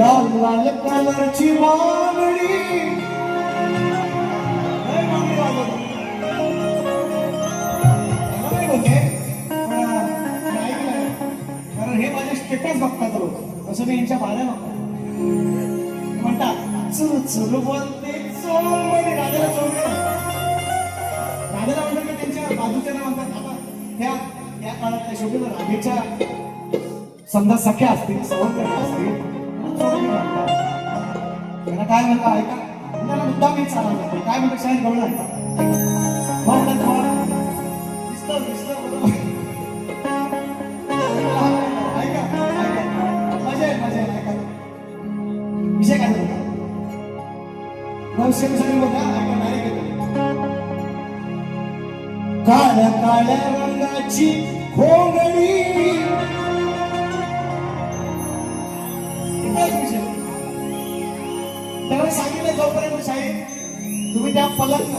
लाल लाल कलरची बांगडी कारण हे माझे स्टेटस बघतात लोक, असं मी यांच्या बाळ्या म्हणतात चुरू चुरू बोलते चोमडे राजाला चोमडे राजाला म्हणतात की त्यांच्या बाजूच्या म्हणतात आता ह्या या काळात शेवटी राजाच्या समजा सख्या असतील सवंगड्या असतील त्यांना काय म्हणता ऐका त्यांना मुद्दा मी चालवला काय म्हणतो शाळेत गवळा ऐका मजा आहे मजा आहे ऐका विषय काय झाला काळ्या काळ्या रंगाची घोंगडी त्याला सांगितलं जोपर्यंत शाळेत तुम्ही त्या पलंग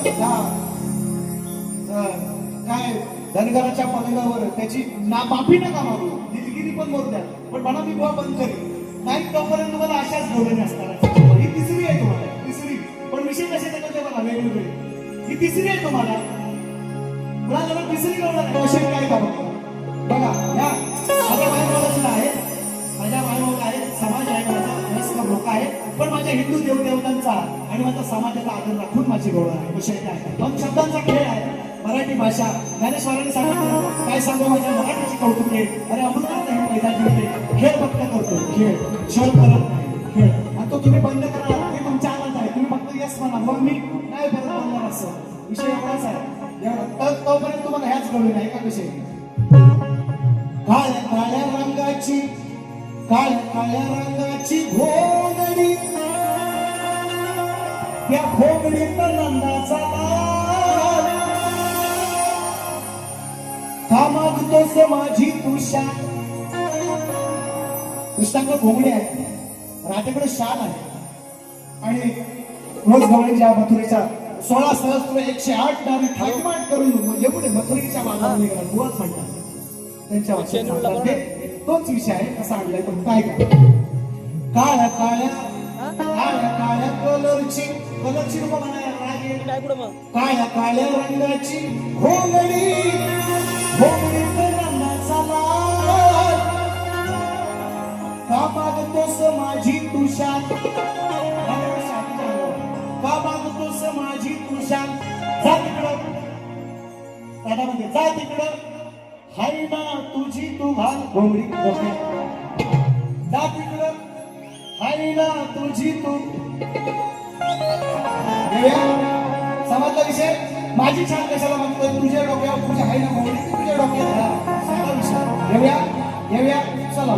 काय धनगराच्या पलंगावर त्याची माफी नका मागू, दिलगिरी पण मोर द्या, पण म्हणा मी बुवा बंद करेन नाही तोपर्यंत तुम्हाला अशाच बोलणे असतात. ही तिसरी आहे तुम्हाला, तिसरी. पण विषय कसे त्याच्यात मला वेगवेगळे ही तिसरी आहे तुम्हाला. मुलाला तिसरी कौशल काय का बघा या माझ्या मायबाबाला आहे, माझ्या मायबाबाला आहे, समाज आहे, माझा वयस्कर लोक आहे, पण माझ्या हिंदू देवदेवतांचा आणि माझ्या समाजाचा आदर राखून माझी गौरव आहे. विषय काय पण शब्दांचा खेळ आहे. मराठी भाषा ज्ञानेश्वरांनी सांगितलं काय सांगू माझ्या मराठीची कौतुक आहे. अरे अमृताचा हे मैदान जिंकते खेळ फक्त करतो, खेळ शोध करत नाही खेळ. आणि तो तुम्ही बंद करा हे तुमच्या आनंद आहे. तुम्ही फक्त यस म्हणा मग मी नाही परत बोलणार असं विषय एवढाच आहे. तर तोपर्यंत तुम्हाला ह्याच कळू नाही का विषय. काळ्या काळ्या रंगाची काळ्या काळ्या रंगाची घोंगडी त्या घोंगडीत नंदाचा लाल का मागतोस माझी तुषा. कृष्णाकडे घोंगडी आहे, राधेकडे शाल आहे आणि रोज गवळीच्या मथुरेच्या 16 सहस्त्र 108 नावे ठाकमाट करून एवढे मथुरेच्या बाजारात निघाला बुवाच म्हणतात त्यांच्या वाचनात तोच विषय आहे. कसा आणलाय पण काय का काळ्या काळ्या काळ्या काळ्या कलरची रूप म्हणायला काळ्या काळ्या रंगाची घोंगडी घोंगडीत रंगाचा लाल का मागतोस माझी तुषा का मागतोस माझी तुषा. जा तिकडं दादा म्हणते जा तिकडं हाय ना तुझी तू घाल घोंगडी जा तिकडं हाय ना तुझी तू. समजला विषय. माझी छान कशाला म्हणतोय तुझ्या डोक्यावर तुझ्या हाय ना घोंगडी तुझ्या डोक्यात साधा विषय. येऊया येऊया चला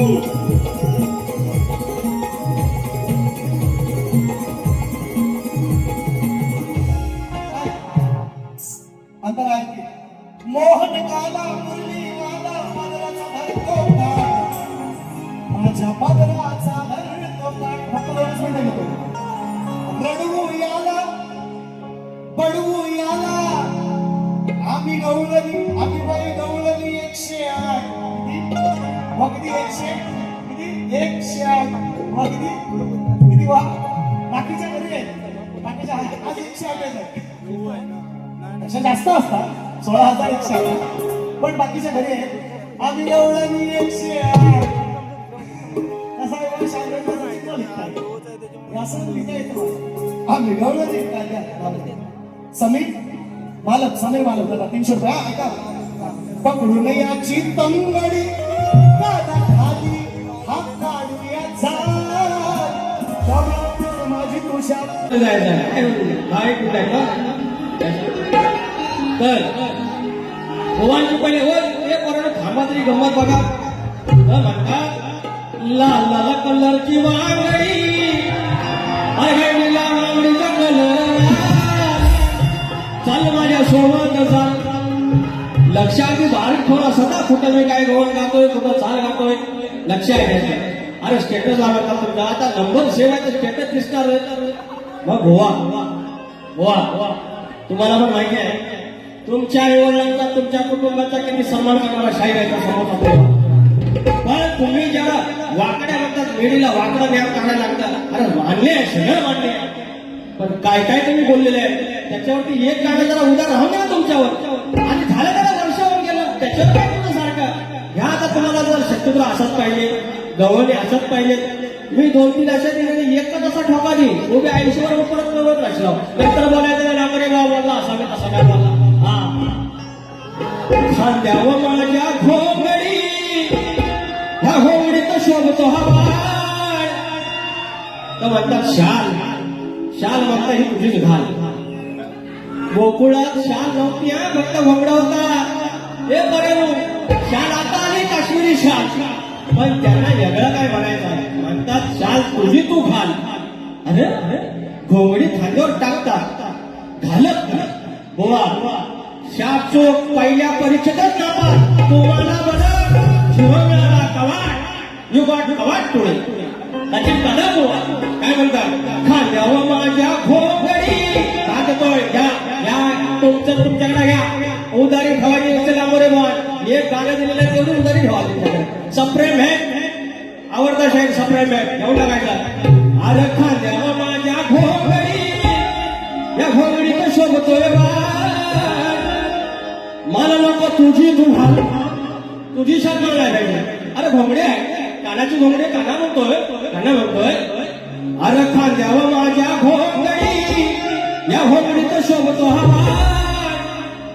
अंतर आहे की मोहन काला मुरली वाला पादराचा धरतो काठ माझ्या पादराचा धरतो काठ फक्त दोनच मिनिटं घेतो रडवू याला पडवू याला आम्ही गवळणी आम्ही बाई गवळणी 108 मग किती 108 मग किती वा बाकीच्या घरी आहे बाकीच्या आज 108 आहे त्याच्या जास्त असतात 16,108 पण बाकीच्या घरी आहे आम्ही गवळणी 108 असा एवढा शांतपणे चित्र लिहिताय असं लिहिता येतं आम्ही गवळणी समीर मालक दादा 300 रुपये ऐका पकडून याची तंगडी दादा खाली हात काढूया माझी तुषार काय कुठे का तर भगवानची पहिले हो एक वरण थांबा तरी गंमत बघा म्हणतात लाल लाल कलरची वांगडी अरे निळा वांगडीचा कलर चाल माझ्या सोबत चाल लक्षात बारीक थोडा सदा कुठं मी काय गोवन गातोय कुठं चाल गातोय लक्ष आहे अरे स्टेटस लावायचा तुमचा आता नंबर सेव्ह आहे तर स्टेटस दिसणार मग गोवा तुम्हाला पण माहिती आहे तुमच्या आईवडिलांचा तुमच्या कुटुंबाचा किती सन्मान करणारा शाहीर आहे का समोर पण तुम्ही ज्याला वाकड्या म्हणतात वेळीला वाकडा व्याप काढायला लागतात अरे मान्य आहे सगळं मान्य आहे पण काय काय तुम्ही बोललेले आहे त्याच्यावरती एक गाणं जरा उदार राहून गेलं तुमच्यावर आणि झालं त्याला वर्षावर गेलं त्याच्यावर काय तुमचं सारखं ह्या आता तुम्हाला जर शत्रुघ्न असंच पाहिजे गव्हाणे असंच पाहिजे मी 2-3 अशा दिले एकच असा ठोका देईन उभे 80 वर परत कळवत राहिलो नंतर बोलायचं नामरे गाव बोलला असा काय बोलला खांद्यावर माझ्या घोंगडी ह्या घोंगडीत शोभतो हवा तर म्हणतात शाल म्हणता ही तुझीच घाल गोकुळात शाल नव्हती फक्त घोंगडा होता हे बरे शाल आता आली काश्मीरी शाल पण त्यांना वेगळं काय म्हणायचं म्हणतात शाल तुझी तू घाल अरे घोंगडी खांद्यावर टाकतात घालत बोवा शाप चोक पहिल्या परीक्षेतच नापास तुम्हाला बघा शिवला कवाट युगाट कवाट तुळे त्याची कदा बोवा काय म्हणतात खांद्यावर माझ्या घोंगडी टाकतोय घ्या तुमचं तुमच्याकडे घ्या उदारी ठेवायची असेल आमोरे बॉल एक गाणं दिलेलं आहे तेवढी उदारी ठेवा तुमच्याकडे सप्रेम है आवडता शाहीर सप्रेम है एवढा टाकायचा अरे खांद्यावर माझ्या घोंगडी या घोंगडीत शोभतोय मला नको तुझी तू घाल तुझी शाल मला पाहिजे अरे घोंगडे आहे कानाची घोंगडे काना म्हणतोय अरे खांद्यावर माझ्या घोंगडी या घोंगडीत शोभतो हवा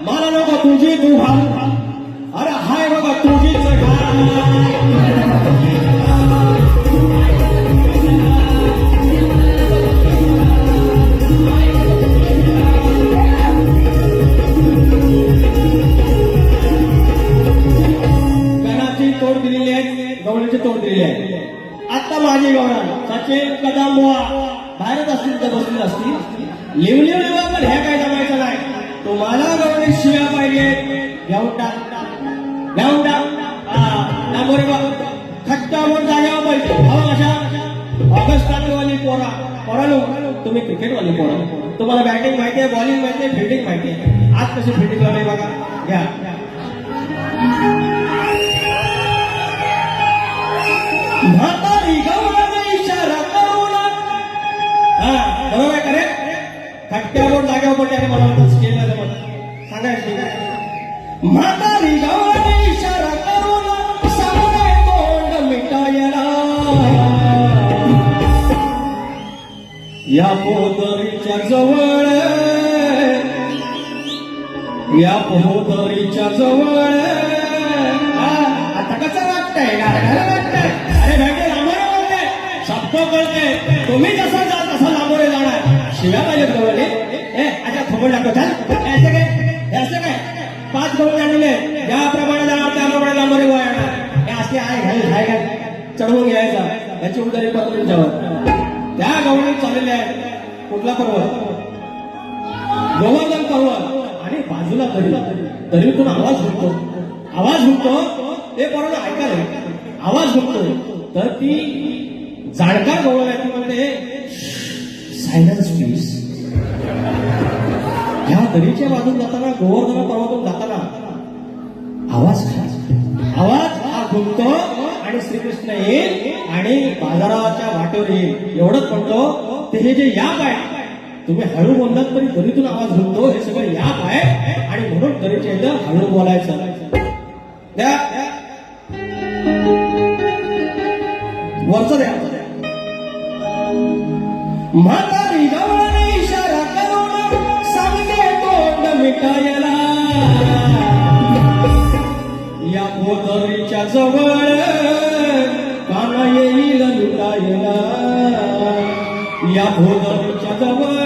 मला नको तुझी तू घाल अरे हाय बघा तुझीच घाल तोड दिलेली आहे गवळीची तोड दिलेली आहे आता माझी गवळा सचिन कदम बाहेरच असतील तर बसलेले असतील लिव पण हे काय जमायचं नाही तुम्हाला गवळी शिव्या पाहिजे घेऊन टाक खट्टावर जाग्यावर पाहिजे हवा कशा ऑगस्ट वाली पोरालो तुम्ही क्रिकेटवाली पोरा तुम्हाला बॅटिंग माहिती आहे बॉलिंग माहिती आहे फिल्डिंग माहिती आहे आज कशी फिल्डिंग लावली बघा घ्या म्हातारी गवळण इशारा करून बरोबर आहे करेक्ट खट्ट्यावर जाग्यावर पडते आणि मला म्हणतात स्केल झालं म्हणून सांगायचं म्हातारी गवळण इशारा करून सामने तोंड मिटायला या पोतरीच्या जवळ आता कसं वाटतंय वाटतंय अरे भेटे लांबोरे बोलते सबको बोलते तुम्ही जसा जाल तसा लांबोरे जाणार शिव्या पाहिजे गवळणी अच्छा खबर लागतो असं काय 5 गवळ आणले ज्याप्रमाणे जाणार त्याप्रमाणे लांबोरे गोळा येणार हे असे आहे घाल चढवून घ्यायचा याची उदारी पत्र तुमच्यावर. त्या गवळणीत चाललेले आहेत कुठला पर्वत, गोवर्धन पर्वत, आणि बाजूला दरीतून आवाज घुमतो. ते पर्वत ऐकायला आवाज घुमतो, तर ती जाणकार गवळण आहे, ती म्हणते सायलन्स प्लीज. या दरीच्या बाजून जाताना, गोवर्धन पर्वतून जाताना आवाज हा घुमतो आणि श्रीकृष्ण येईल आणि बाजाराच्या वाटेवर येईल एवढंच म्हणतो. ते हे जे याप आहे, तुम्ही हळू बोललात तरी दरीतून आवाज घुमतो, हे सगळं याप आहे आणि म्हणून दरीच्या इथं हळू बोलायचं. द्या वरचं द्या. म्हातारी गवळणी इशारा करून सांगे तोंड मिटायला, या भोदरीच्या जवळ काना येईल लुटायला, या भोदरीच्या जवळ